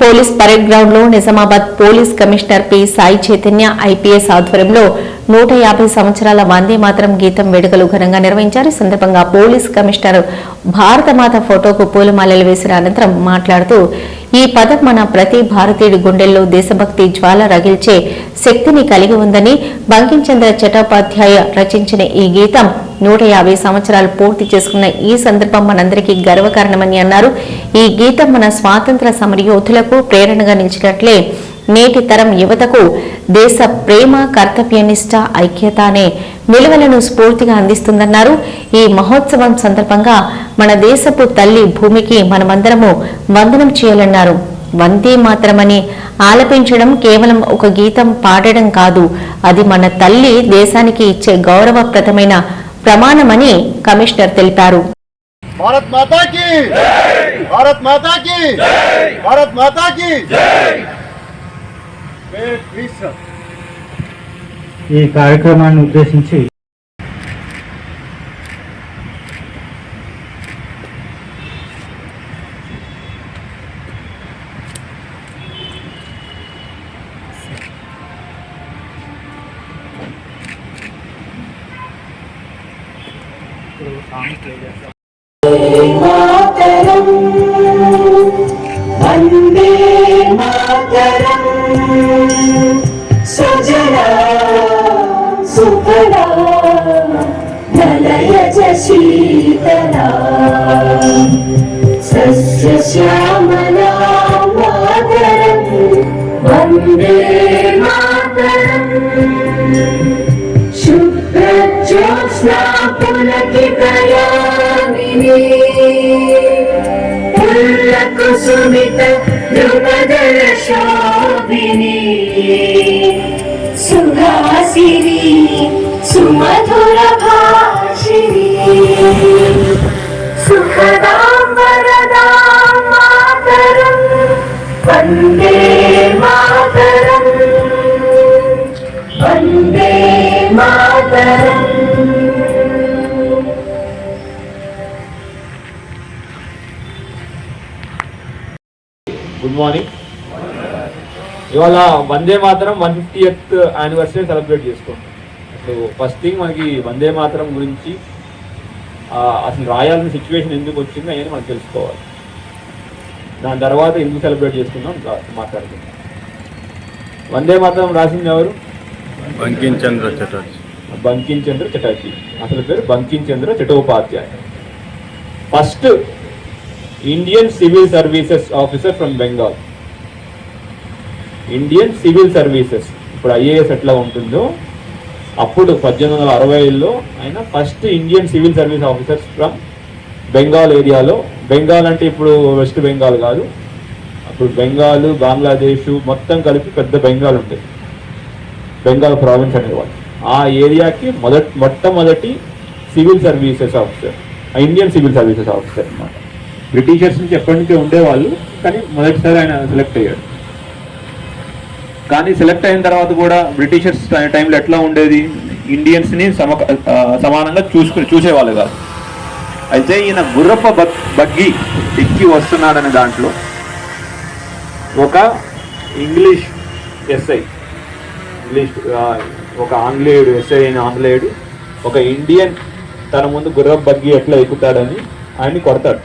Police parade ground లో Nizamabad police commissioner P Sai Chaitanya IPS ఆధ్వర్యంలో 150 సంవత్సరాల వందే మాతరం గీతం వేడుకలు ఘనంగా నిర్వహించారు. ఈ సందర్భంగా పోలీస్ కమిషనర్ భారతమాత ఫోటోకు పూలమాలలు వేసిన అనంతరం మాట్లాడుతూ ఈ పదం మన ప్రతి భారతీయుడి గుండెల్లో దేశభక్తి జ్వాల రగిల్చే శక్తిని కలిగి ఉందని, బంకించంద్ర చటోపాధ్యాయ రచించిన ఈ గీతం 150 సంవత్సరాలు పూర్తి చేసుకున్న ఈ సందర్భం మనందరికీ గర్వకారణమని అన్నారు. ఈ గీతం మన స్వాతంత్ర సమరయోధులకు ప్రేరణగా నిలిచినట్లే నేటి తరం యువతకు దేశ ప్రేమ, కర్తవ్యనిష్ట, ఐక్యత అనే విలువలను స్ఫూర్తిగా అందిస్తుందన్నారు. ఈ మహోత్సవం సందర్భంగా మన దేశపు తల్లి భూమికి మనమందరము వందనం చేయాలన్నారు. వందే మాతరమని ఆలపించడం కేవలం ఒక గీతం పాడడం కాదు, అది మన తల్లి దేశానికి ఇచ్చే గౌరవప్రదమైన ప్రమాణమని కమిషనర్ తెలిపారు. భారత్ మాతా కీ జై, భారత్ మాతా కీ జై, భారత్ మాతా కీ జై. ఈ కార్యక్రమాన్ని ఉద్దేశించి వందే మాతరం సుజలా సుఫలా మలయజ శీతలా సస్య శ్యామలా మాతరం వందే మాతరం శుభ్రజ్యోత్స్నా పులకితయామినీ కుసుమిత ధ్రువదల శోభిని సుహాసిని సుమధుర భాషిని సుఖదాం వరదాం మాతరం వందే మాతరం వందే మాతరం. Good morning. ఇవాళ Vande Mataram 150th anniversary celebrate చేసుకుంటాం. అసలు ఫస్ట్ థింగ్ మనకి వందే మాతరం గురించి అసలు రాయాల్సిన సిచ్యువేషన్ ఎందుకు వచ్చిందో అనేది మనకు తెలుసుకోవాలి. దాని తర్వాత ఎందుకు సెలబ్రేట్ చేసుకుందాం మాట్లాడుకుందాం. వందే మాతరం రాసింది ఎవరు? బంకించంద్ర చటర్జీ. బంకించంద్ర చటర్జీ, అసలు పేరు Bankim Chandra Chattopadhyay. First Indian civil services officer from Bengal. Indian civil services, ఇప్పుడు ఐఏఎస్ ఎట్లా ఉంటుందో అప్పుడు 1860లో ఆయన first Indian civil service officers from Bengal ఏరియాలో. బెంగాల్ అంటే ఇప్పుడు వెస్ట్ బెంగాల్ కాదు, అప్పుడు బెంగాల్, బంగ్లాదేశ్ మొత్తం కలిపి పెద్ద బెంగాల్ ఉంటుంది, బెంగాల్ ప్రావిన్స్ అనేవాళ్ళు. ఆ ఏరియాకి మొట్టమొదటి civil services officer, Indian civil services officer అన్నమాట. బ్రిటిషర్స్ నుంచి ఎప్పటి నుంచో ఉండేవాళ్ళు, కానీ మొదటిసారి ఆయన సెలెక్ట్ అయ్యాడు. కానీ సెలెక్ట్ అయిన తర్వాత కూడా బ్రిటిషర్స్ టైంలో ఎట్లా ఉండేది, ఇండియన్స్ని సమానంగా చూసేవాళ్ళు కాదు. అయితే ఈయన గుర్రప్ప బగ్గి ఎక్కి వస్తున్నాడనే దాంట్లో ఒక ఇంగ్లీష్ ఎస్ఐ, ఒక ఆంగ్లేయుడు, ఎస్ఐ అయిన ఆంగ్లేయుడు ఒక ఇండియన్ తన ముందు గుర్రప్ప బగ్గి ఎట్లా ఎక్కుతాడని ఆయన్ని కొడతాడు.